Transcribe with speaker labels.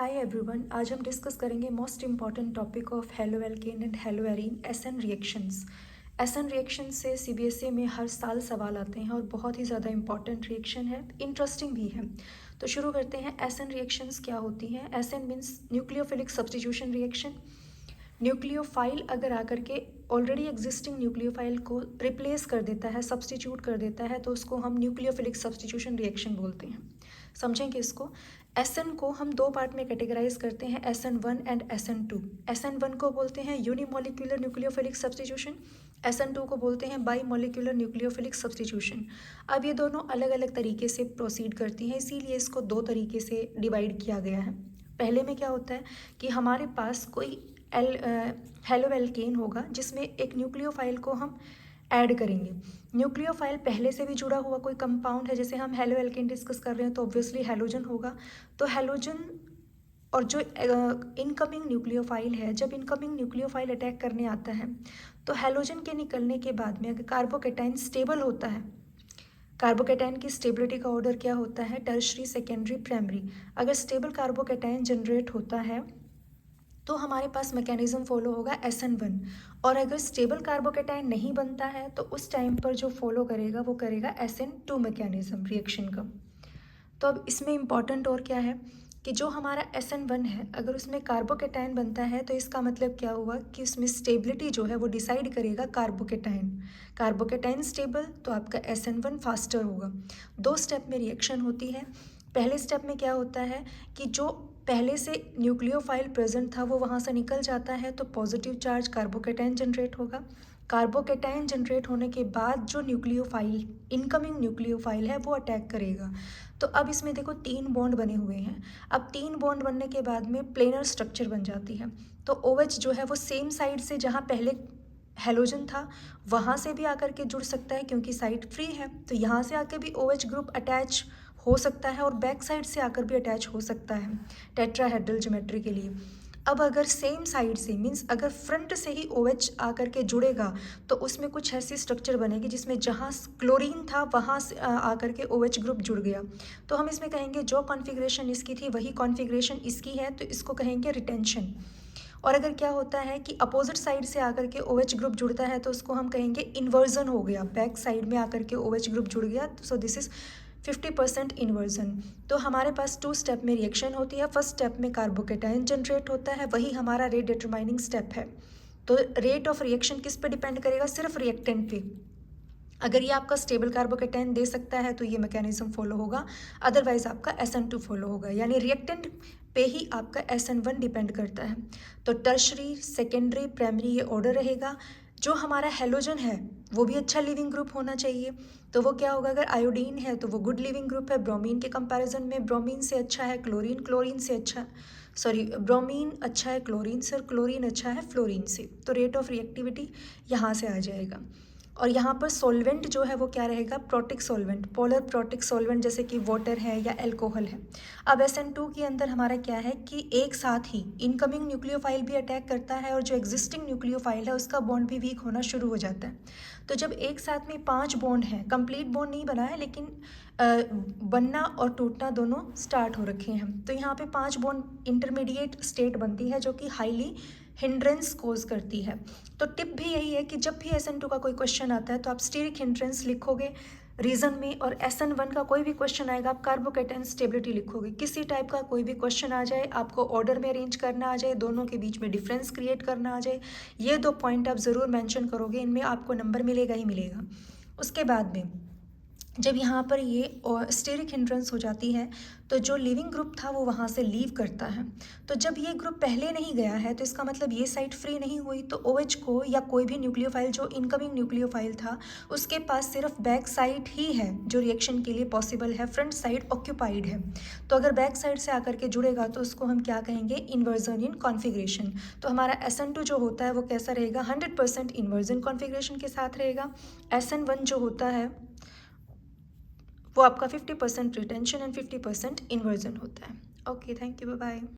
Speaker 1: Hi everyone, आज हम discuss करेंगे most important topic of haloalkane and haloarene SN reactions. SN reaction से CBSE में हर साल सवाल आते हैं और बहुत ही ज़्यादा इंपॉर्टेंट रिएक्शन है, इंटरेस्टिंग भी है। तो शुरू करते हैं। एसएन रिएक्शंस क्या होती हैं? SN means nucleophilic substitution reaction. Nucleophile अगर आकर के ऑलरेडी एग्जिस्टिंग न्यूक्लियोफाइल को रिप्लेस कर देता है, सब्स्टिट्यूट कर देता है, तो उसको हम न्यूक्लियोफिलिक सब्स्टिट्यूशन रिएक्शन बोलते हैं। समझेंगे इसको। एसएन को हम दो पार्ट में कैटेगराइज करते हैं, SN1 एंड SN2। SN1 को बोलते हैं यूनिमोलिकुलर न्यूक्लियोफिलिक सब्स्टिट्यूशन, SN2 को बोलते हैं बाई मोलिकुलर न्यूक्लियोफिलिक सब्स्टिट्यूशन। अब ये दोनों अलग अलग तरीके से प्रोसीड करती हैं, इसीलिए इसको दो तरीके से डिवाइड किया गया है। पहले में क्या होता है कि हमारे पास कोई हेलो एल्केन होगा जिसमें एक न्यूक्लियोफाइल को हम ऐड करेंगे। न्यूक्लियोफाइल पहले से भी जुड़ा हुआ कोई कंपाउंड है, जैसे हम हेलो एल्केन डिस्कस कर रहे हैं तो ऑब्वियसली हैलोजन होगा। तो हैलोजन और जो इनकमिंग न्यूक्लियोफाइल है, जब इनकमिंग न्यूक्लियोफाइल अटैक करने आता है तो हैलोजन के निकलने के बाद में अगर कार्बोकेटाइन स्टेबल होता है, कार्बोकेटाइन की स्टेबिलिटी का ऑर्डर क्या होता है? Tertiary, secondary, primary. अगर स्टेबल कार्बोकेटाइन जनरेट होता है तो हमारे पास मैकेनिज्म फॉलो होगा SN1। और अगर स्टेबल कार्बोकेटाइन नहीं बनता है तो उस टाइम पर जो फॉलो करेगा वो करेगा SN2 मैकेनिज्म रिएक्शन का। तो अब इसमें इम्पॉर्टेंट और क्या है कि जो हमारा SN1 है, अगर उसमें कार्बोकेटाइन बनता है तो इसका मतलब क्या हुआ कि उसमें स्टेबिलिटी जो है वो डिसाइड करेगा कार्बोकेटाइन। कार्बोकेटाइन स्टेबल तो आपका SN1 फास्टर होगा। दो स्टेप में रिएक्शन होती है। पहले स्टेप में क्या होता है कि जो पहले से न्यूक्लियोफाइल प्रेजेंट था वो वहाँ से निकल जाता है, तो पॉजिटिव चार्ज कार्बोकेटाइन जनरेट होगा। कार्बोकेटाइन जनरेट होने के बाद जो न्यूक्लियोफाइल, इनकमिंग न्यूक्लियोफाइल है, वो अटैक करेगा। तो अब इसमें देखो तीन बॉन्ड बने हुए हैं। अब तीन बॉन्ड बनने के बाद में प्लेनर स्ट्रक्चर बन जाती है। तो OH जो है वो सेम साइड से जहाँ पहले हेलोजन था वहाँ से भी आकर के जुड़ सकता है क्योंकि साइड फ्री है, तो यहाँ से आकर भी OH ग्रुप अटैच हो सकता है और बैक साइड से आकर भी अटैच हो सकता है टेट्राहेड्रल ज्योमेट्री के लिए। अब अगर सेम साइड से मीन्स अगर फ्रंट से ही OH आकर के जुड़ेगा तो उसमें कुछ ऐसी स्ट्रक्चर बनेगी जिसमें जहाँ क्लोरीन था वहाँ से आकर के OH ग्रुप जुड़ गया। तो हम इसमें कहेंगे जो कॉन्फ़िगरेशन इसकी थी वही कॉन्फ़िगरेशन इसकी है, तो इसको कहेंगे रिटेंशन। और अगर क्या होता है कि अपोजिट साइड से आकर के OH ग्रुप जुड़ता है तो उसको हम कहेंगे इन्वर्जन हो गया, बैक साइड में आकर के OH ग्रुप जुड़ गया। So this is 50% inversion. तो हमारे पास टू स्टेप में रिएक्शन होती है। फर्स्ट स्टेप में कार्बोकेटाइन जनरेट होता है, वही हमारा रेट डिटरमाइनिंग स्टेप है। तो रेट ऑफ रिएक्शन किस पे डिपेंड करेगा? सिर्फ रिएक्टेंट पे। अगर ये आपका स्टेबल कार्बोकेटाइन दे सकता है तो ये मैकेनिज्म फॉलो होगा, अदरवाइज आपका SN2 फॉलो होगा। यानी रिएक्टेंट पे ही आपका SN1 डिपेंड करता है। तो टर्शरी, सेकेंडरी, प्राइमरी ये ऑर्डर रहेगा। जो हमारा हेलोजन है वो भी अच्छा लिविंग ग्रुप होना चाहिए, तो वो क्या होगा? अगर आयोडीन है तो वो गुड लिविंग ग्रुप है ब्रोमीन के कंपैरिजन में। ब्रोमीन से अच्छा है क्लोरीन, क्लोरीन से अच्छा ब्रोमीन अच्छा है क्लोरीन से, और क्लोरीन अच्छा है फ्लोरीन से। तो रेट ऑफ रिएक्टिविटी यहाँ से आ जाएगा। और यहाँ पर सॉल्वेंट जो है वो क्या रहेगा? Protic solvent, polar protic solvent, जैसे कि वाटर है या एल्कोहल है। अब SN2 के अंदर हमारा क्या है कि एक साथ ही इनकमिंग न्यूक्लियोफाइल भी अटैक करता है और जो एग्जिस्टिंग न्यूक्लियोफाइल है उसका बॉन्ड भी वीक होना शुरू हो जाता है। तो जब एक साथ में 5 बॉन्ड हैं, कंप्लीट बॉन्ड नहीं बना है लेकिन बनना और टूटना दोनों स्टार्ट हो रखे हैं, तो यहाँ पे 5 बॉन्ड इंटरमीडिएट स्टेट बनती है जो कि हाईली हिंड्रेंस कोज करती है। तो टिप भी यही है कि जब भी SN2 का कोई क्वेश्चन आता है तो आप स्टीरिक हिंड्रेंस लिखोगे रीजन में, और SN1 का कोई भी क्वेश्चन आएगा आप कार्बोकेटाइन स्टेबिलिटी लिखोगे। किसी टाइप का कोई भी क्वेश्चन आ जाए, आपको ऑर्डर में अरेंज करना आ जाए, दोनों के बीच में डिफरेंस क्रिएट करना आ जाए, ये दो पॉइंट आप ज़रूर मेंशन करोगे, इनमें आपको नंबर मिलेगा ही मिलेगा। उसके बाद में जब यहाँ पर ये स्टेरिक हिंड्रेंस हो जाती है तो जो लिविंग ग्रुप था वो वहाँ से लीव करता है। तो जब ये ग्रुप पहले नहीं गया है तो इसका मतलब ये साइड फ्री नहीं हुई, तो OH को या कोई भी न्यूक्लियोफाइल जो इनकमिंग न्यूक्लियोफाइल था उसके पास सिर्फ बैक साइड ही है जो रिएक्शन के लिए पॉसिबल है, फ्रंट साइड ऑक्यूपाइड है। तो अगर बैक साइड से आकर के जुड़ेगा तो उसको हम क्या कहेंगे? इन्वर्जन इन कॉन्फिग्रेशन। तो हमारा SN2 जो होता है वो कैसा रहेगा? 100% इन्वर्जन कॉन्फिग्रेशन के साथ रहेगा। SN1 जो होता है वो आपका 50% रिटेंशन एंड 50% इन्वर्जन होता है। Okay, thank you, bye bye.